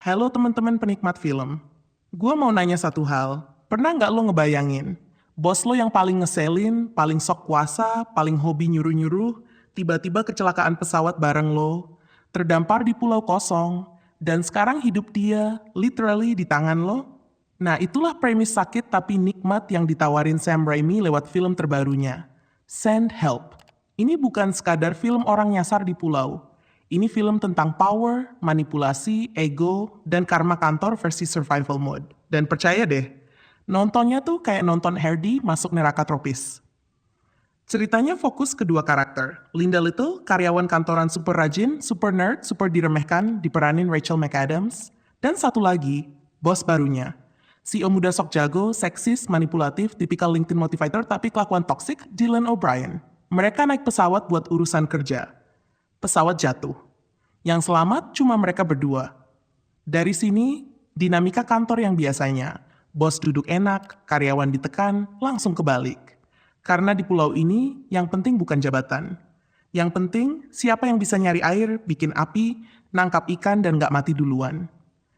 Halo teman-teman penikmat film. Gue mau nanya satu hal. Pernah nggak lo ngebayangin, bos lo yang paling ngeselin, paling sok kuasa, paling hobi nyuruh-nyuruh, tiba-tiba kecelakaan pesawat bareng lo, terdampar di pulau kosong, dan sekarang hidup dia literally di tangan lo? Nah, itulah premis sakit tapi nikmat yang ditawarin Sam Raimi lewat film terbarunya, Send Help. Ini bukan sekadar film orang nyasar di pulau. Ini film tentang power, manipulasi, ego, dan karma kantor versi survival mode. Dan percaya deh, nontonnya tuh kayak nonton Hardy masuk neraka tropis. Ceritanya fokus ke dua karakter. Linda Little, karyawan kantoran super rajin, super nerd, super diremehkan, diperanin Rachel McAdams. Dan satu lagi, bos barunya. CEO muda sok jago, seksis, manipulatif, tipikal LinkedIn motivator tapi kelakuan toksik, Dylan O'Brien. Mereka naik pesawat buat urusan kerja. Pesawat jatuh. Yang selamat cuma mereka berdua. Dari sini, dinamika kantor yang biasanya, bos duduk enak, karyawan ditekan, langsung kebalik. Karena di pulau ini, yang penting bukan jabatan. Yang penting, siapa yang bisa nyari air, bikin api, nangkap ikan, dan gak mati duluan.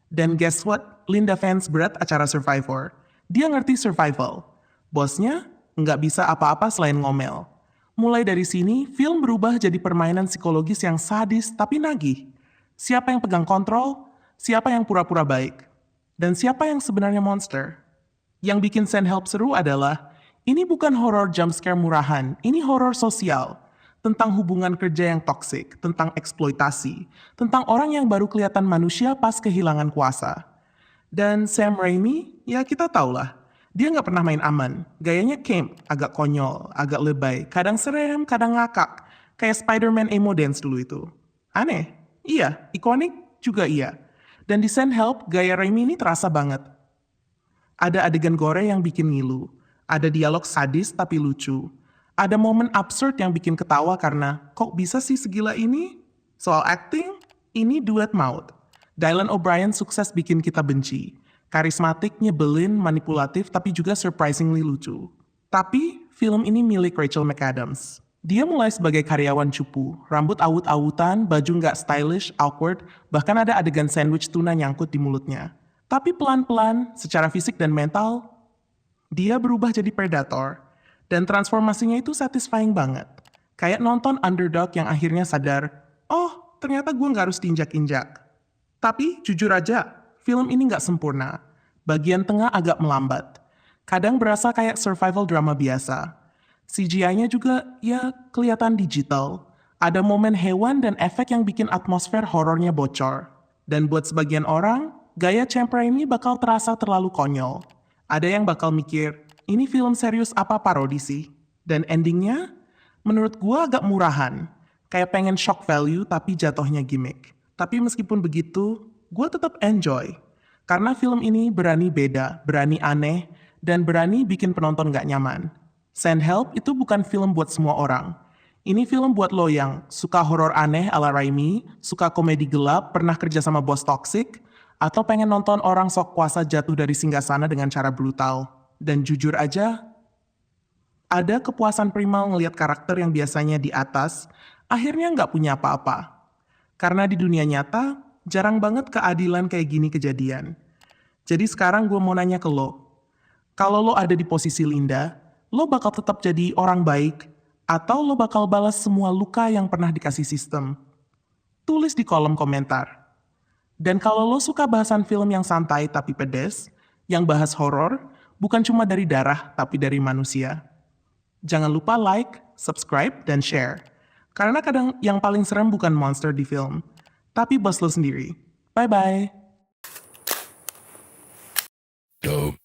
Dan guess what? Linda fans berat acara Survivor. Dia ngerti survival. Bosnya nggak bisa apa-apa selain ngomel. Mulai dari sini, film berubah jadi permainan psikologis yang sadis tapi nagih. Siapa yang pegang kontrol, siapa yang pura-pura baik, dan siapa yang sebenarnya monster. Yang bikin Send Help seru adalah, ini bukan horor jumpscare murahan, ini horor sosial. Tentang hubungan kerja yang toksik, tentang eksploitasi, tentang orang yang baru kelihatan manusia pas kehilangan kuasa. Dan Sam Raimi, ya kita tahulah, dia nggak pernah main aman. Gayanya camp, agak konyol, agak lebay, kadang serem, kadang ngakak. Kayak Spider-Man emo dance dulu itu. Aneh? Iya. Ikonik? Juga iya. Dan di Send Help, gaya Raimi ini terasa banget. Ada adegan gore yang bikin ngilu. Ada dialog sadis tapi lucu. Ada momen absurd yang bikin ketawa karena, kok bisa sih segila ini? Soal acting, ini duet maut. Dylan O'Brien sukses bikin kita benci. Karismatik, nyebelin, manipulatif, tapi juga surprisingly lucu. Tapi, film ini milik Rachel McAdams. Dia mulai sebagai karyawan cupu, rambut awut-awutan, baju nggak stylish, awkward, bahkan ada adegan sandwich tuna nyangkut di mulutnya. Tapi pelan-pelan, secara fisik dan mental, dia berubah jadi predator. Dan transformasinya itu satisfying banget. Kayak nonton underdog yang akhirnya sadar, oh ternyata gue nggak harus diinjak-injak. Tapi jujur aja, film ini nggak sempurna. Bagian tengah agak melambat. Kadang berasa kayak survival drama biasa. CGI-nya juga ya kelihatan digital. Ada momen hewan dan efek yang bikin atmosfer horornya bocor. Dan buat sebagian orang, gaya Sam Raimi bakal terasa terlalu konyol. Ada yang bakal mikir, ini film serius apa parodi sih? Dan endingnya, menurut gua agak murahan. Kayak pengen shock value tapi jatuhnya gimmick. Tapi meskipun begitu, gua tetap enjoy. Karena film ini berani beda, berani aneh, dan berani bikin penonton gak nyaman. Send Help itu bukan film buat semua orang. Ini film buat lo yang suka horor aneh ala Raimi, suka komedi gelap, pernah kerja sama bos toksik, atau pengen nonton orang sok kuasa jatuh dari singgasana dengan cara brutal. Dan jujur aja, ada kepuasan primal ngelihat karakter yang biasanya di atas, akhirnya nggak punya apa-apa. Karena di dunia nyata, jarang banget keadilan kayak gini kejadian. Jadi sekarang gue mau nanya ke lo. Kalau lo ada di posisi Linda, lo bakal tetap jadi orang baik, atau lo bakal balas semua luka yang pernah dikasih sistem? Tulis di kolom komentar. Dan kalau lo suka bahasan film yang santai tapi pedes, yang bahas horor, bukan cuma dari darah, tapi dari manusia. Jangan lupa like, subscribe, dan share. Karena kadang yang paling serem bukan monster di film, tapi bos lo sendiri. Bye-bye. Dope.